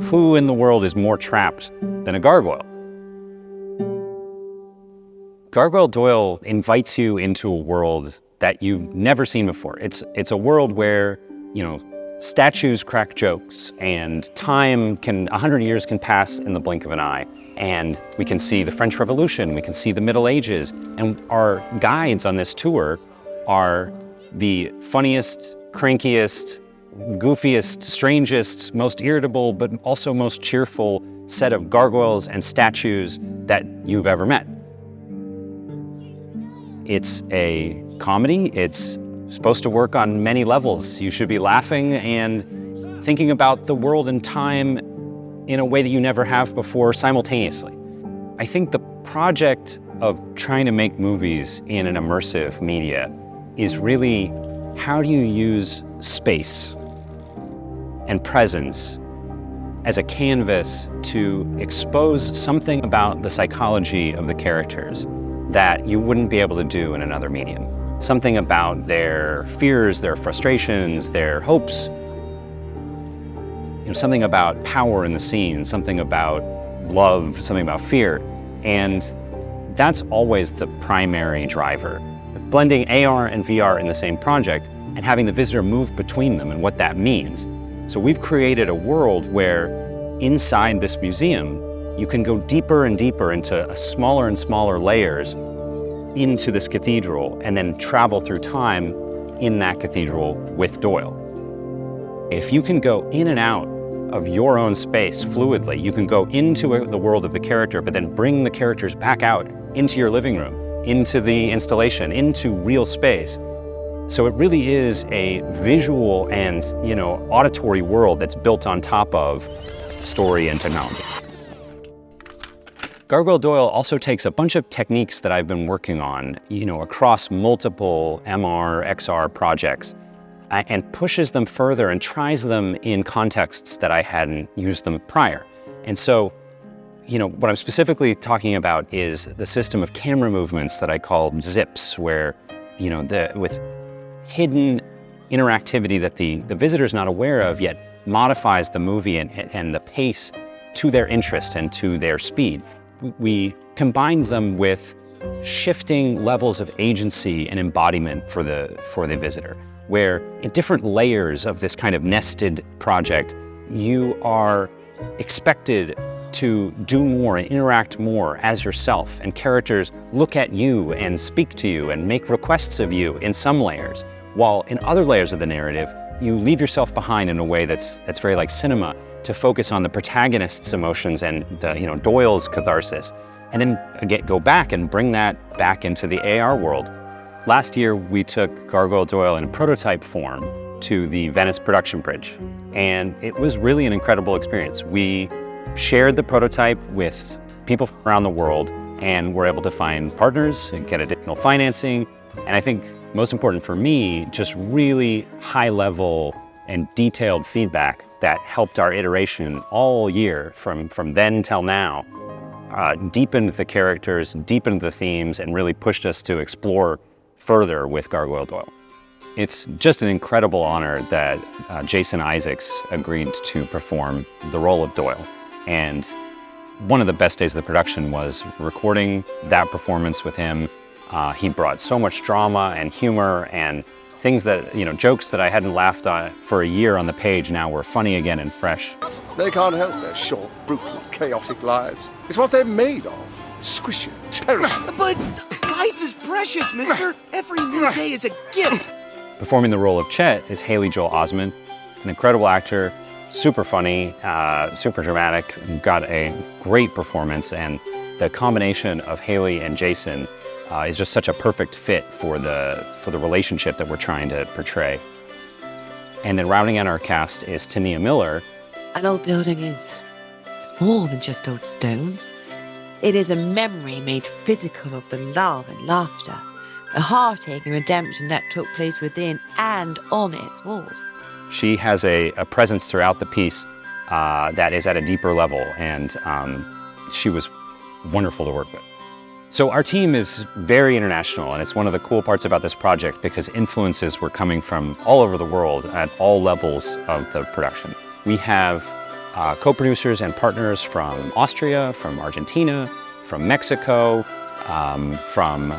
who in the world is more trapped than a gargoyle? Gargoyle Doyle invites you into a world that you've never seen before. It's a world where, statues crack jokes and 100 years can pass in the blink of an eye. And we can see the French Revolution, we can see the Middle Ages. And our guides on this tour are the funniest, crankiest, goofiest, strangest, most irritable, but also most cheerful set of gargoyles and statues that you've ever met. It's a comedy. It's supposed to work on many levels. You should be laughing and thinking about the world and time in a way that you never have before simultaneously. I think the project of trying to make movies in an immersive media is really, how do you use space and presence as a canvas to expose something about the psychology of the characters that you wouldn't be able to do in another medium. Something about their fears, their frustrations, their hopes. Something about power in the scene, something about love, something about fear. And that's always the primary driver. Blending AR and VR in the same project and having the visitor move between them and what that means. So we've created a world where inside this museum, you can go deeper and deeper into smaller and smaller layers into this cathedral and then travel through time in that cathedral with Doyle. If you can go in and out of your own space fluidly, you can go into the world of the character, but then bring the characters back out into your living room, into the installation, into real space. So it really is a visual and, auditory world that's built on top of story and technology. Gargoyle Doyle also takes a bunch of techniques that I've been working on, across multiple MR, XR projects, and pushes them further and tries them in contexts that I hadn't used them prior. And so, what I'm specifically talking about is the system of camera movements that I call zips, where, with hidden interactivity that the visitor's not aware of, yet modifies the movie and the pace to their interest and to their speed. We combined them with shifting levels of agency and embodiment for the visitor, where in different layers of this kind of nested project, you are expected to do more and interact more as yourself, and characters look at you and speak to you and make requests of you in some layers, while in other layers of the narrative, you leave yourself behind in a way that's very like cinema, to focus on the protagonist's emotions and the Doyle's catharsis, and then go back and bring that back into the AR world. Last year, we took Gargoyle Doyle in prototype form to the Venice production bridge, and it was really an incredible experience. We shared the prototype with people from around the world and were able to find partners and get additional financing, and I think most important for me, just really high-level and detailed feedback that helped our iteration all year from then till now, deepened the characters, deepened the themes, and really pushed us to explore further with Gargoyle Doyle. It's just an incredible honor that Jason Isaacs agreed to perform the role of Doyle. And one of the best days of the production was recording that performance with him. He brought so much drama and humor and things that, jokes that I hadn't laughed at for a year on the page now were funny again and fresh. They can't help their short, brutal, chaotic lives. It's what they're made of. Squishy, terrible. But life is precious, mister. Every new day is a gift. Performing the role of Chet is Haley Joel Osment, an incredible actor, super funny, super dramatic, got a great performance, and the combination of Haley and Jason is just such a perfect fit for the relationship that we're trying to portray. And then rounding out our cast is Tania Miller. An old building is more than just old stones. It is a memory made physical of the love and laughter, a heartache and redemption that took place within and on its walls. She has a presence throughout the piece that is at a deeper level, and she was wonderful to work with. So our team is very international, and it's one of the cool parts about this project because influences were coming from all over the world at all levels of the production. We have co-producers and partners from Austria, from Argentina, from Mexico, from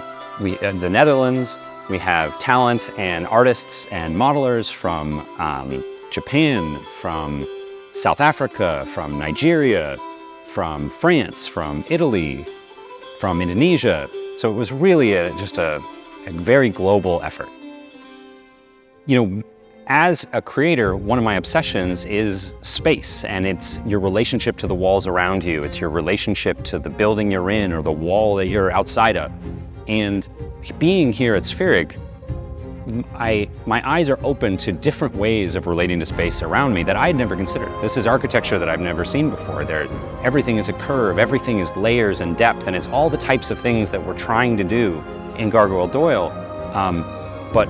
the Netherlands. We have talent and artists and modelers from Japan, from South Africa, from Nigeria, from France, from Italy, from Indonesia. So it was really just a very global effort. You know, as a creator, one of my obsessions is space, and it's your relationship to the walls around you. It's your relationship to the building you're in or the wall that you're outside of. And being here at Spheric, my eyes are open to different ways of relating to space around me that I had never considered. This is architecture that I've never seen before. Everything is a curve, everything is layers and depth, and it's all the types of things that we're trying to do in Gargoyle Doyle. But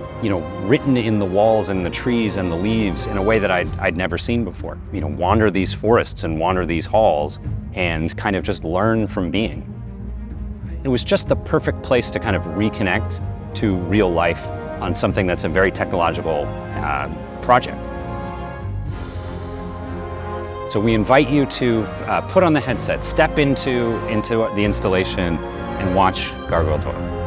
written in the walls and the trees and the leaves in a way that I'd never seen before. Wander these forests and wander these halls and kind of just learn from being. It was just the perfect place to kind of reconnect to real life on something that's a very technological project. So we invite you to put on the headset, step into the installation and watch Gargoyle Doyle.